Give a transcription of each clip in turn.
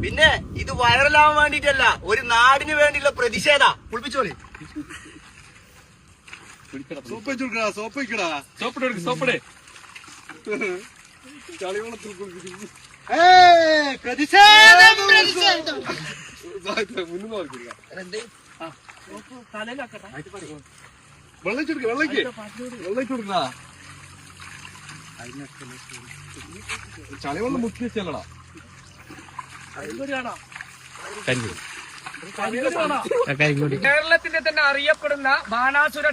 പിന്നെ ഇത് വൈറലാവാൻ വേണ്ടിട്ടല്ല, ഒരു നാടിന് വേണ്ടിയുള്ള പ്രതിഷേധ. കുളിപ്പിച്ചോളി. ചളിവെള്ളം മുക്കി വെച്ചല്ലടാ. കേരളത്തിന്റെ തന്നെ അറിയപ്പെടുന്ന ബാണാസുര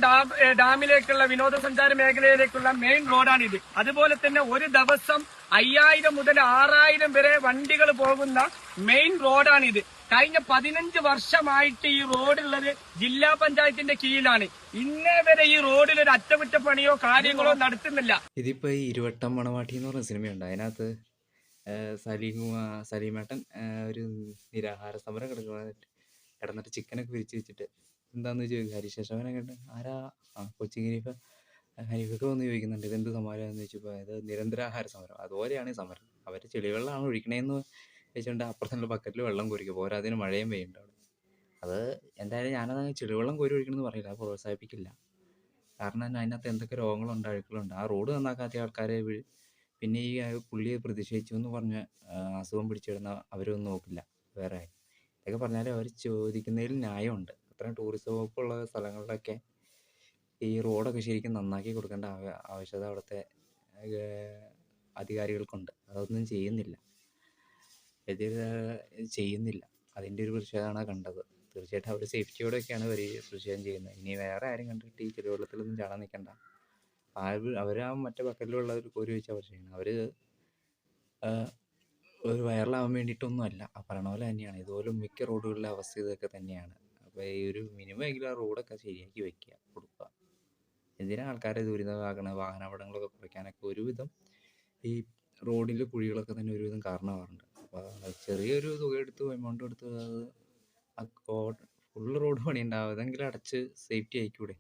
ഡാമിലേക്കുള്ള വിനോദസഞ്ചാര മേഖലയിലേക്കുള്ള മെയിൻ റോഡാണിത്. അതുപോലെ തന്നെ ഒരു ദിവസം 5000 മുതൽ 6000 വരെ വണ്ടികൾ പോകുന്ന മെയിൻ റോഡാണിത്. കഴിഞ്ഞ 15 വർഷമായിട്ട് ഈ റോഡുള്ളത് ജില്ലാ പഞ്ചായത്തിന്റെ കീഴിലാണ്. ഇന്നേ വരെ ഈ റോഡിൽ ഒരു അറ്റകുറ്റപ്പണിയോ കാര്യങ്ങളോ നടത്തുന്നില്ല. ഇതിപ്പോ ഈ ഇരുവട്ടം മണവാട്ടി എന്ന് പറഞ്ഞ സിനിമയുണ്ട്. അതിനകത്ത് സലീമേട്ടൻ ഒരു നിരാഹാര സമരം കിടന്നിട്ട് ചിക്കനൊക്കെ വിരിച്ച് വെച്ചിട്ട് എന്താന്ന് ചോദിക്കും. ഹരിശേഷവനെ കണ്ട് ആരാ കൊച്ചി ഹനീഫൊക്കെ വന്ന് ചോദിക്കുന്നുണ്ട് ഇതെന്ത് സമരം എന്ന് ചോദിച്ചപ്പോൾ ഇത് നിരന്തരാഹാര സമരം. അതുപോലെയാണ് ഈ സമരം. അവർ ചെളിവെള്ളമാണ് ഒഴിക്കണേന്ന് വെച്ചിട്ടുണ്ട്. അപ്പുറത്തുള്ള ബക്കറ്റിൽ വെള്ളം കോരിക്കും. പോരാതിന് മഴയും പെയ്യുന്നുണ്ട് അവിടെ. അത് എന്തായാലും ഞാനത് ചെളിവെള്ളം കോരി ഒഴിക്കണമെന്ന് പറയില്ല, പ്രോത്സാഹിപ്പിക്കില്ല. കാരണം അതിനകത്ത് എന്തൊക്കെ രോഗങ്ങളുണ്ട്, അഴുക്കളുണ്ട്. ആ റോഡ് നന്നാക്കാത്ത ആൾക്കാരെ പിന്നെ ഈ പുള്ളിയെ പ്രതിഷേധിച്ചു എന്ന് പറഞ്ഞ് അസുഖം പിടിച്ചിടുന്ന അവരൊന്നും നോക്കില്ല. വേറെ ഇതൊക്കെ പറഞ്ഞാൽ അവർ ചോദിക്കുന്നതിൽ ന്യായമുണ്ട്. അത്രയും ടൂറിസം വകുപ്പുള്ള സ്ഥലങ്ങളിലൊക്കെ ഈ റോഡൊക്കെ ശരിക്കും നന്നാക്കി കൊടുക്കേണ്ട ആവശ്യകത അവിടുത്തെ അധികാരികൾക്കുണ്ട്. അതൊന്നും ചെയ്യുന്നില്ല. ചെയ്യുന്നില്ല. അതിൻ്റെ ഒരു പ്രതിഷേധമാണ് കണ്ടത്. തീർച്ചയായിട്ടും അവർ സേഫ്റ്റിയോടെയൊക്കെയാണ് പ്രതിഷേധം ചെയ്യുന്നത്. ഇനി വേറെ ആരും കണ്ടിട്ട് ഈ ചെളിവെള്ളത്തിലൊന്നും ചാടാൻ നിൽക്കണ്ട. അവർ ആ മറ്റേ ബക്കറ്റിലുള്ളവർ കോരി വെച്ചാൽ അവർ ചെയ്യുന്നത്. അവർ ഒരു വൈറലാവാൻ വേണ്ടിയിട്ടൊന്നും അല്ല. ആ പറയണ പോലെ തന്നെയാണ് ഇതുപോലെ മിക്ക റോഡുകളിലെ അവസ്ഥ ഇതൊക്കെ തന്നെയാണ്. അപ്പോൾ ഈ ഒരു മിനിമം എങ്കിലും ആ റോഡൊക്കെ ശരിയാക്കി വെക്കുക, കൊടുക്കുക. എന്തിനാണ് ആൾക്കാരെ ദുരിതമാക്കണത്? വാഹനാപകടങ്ങളൊക്കെ കുറയ്ക്കാനൊക്കെ ഒരുവിധം ഈ റോഡിൽ കുഴികളൊക്കെ തന്നെ ഒരുവിധം കാരണമാകാറുണ്ട്. അപ്പോൾ ചെറിയൊരു തുക എടുത്ത് എമൗണ്ട് എടുത്ത് അത് ഫുള്ള് റോഡ് പണി ഉണ്ടാവും. അതെങ്കിലും അടച്ച് സേഫ്റ്റി ആയിക്കൂടെ?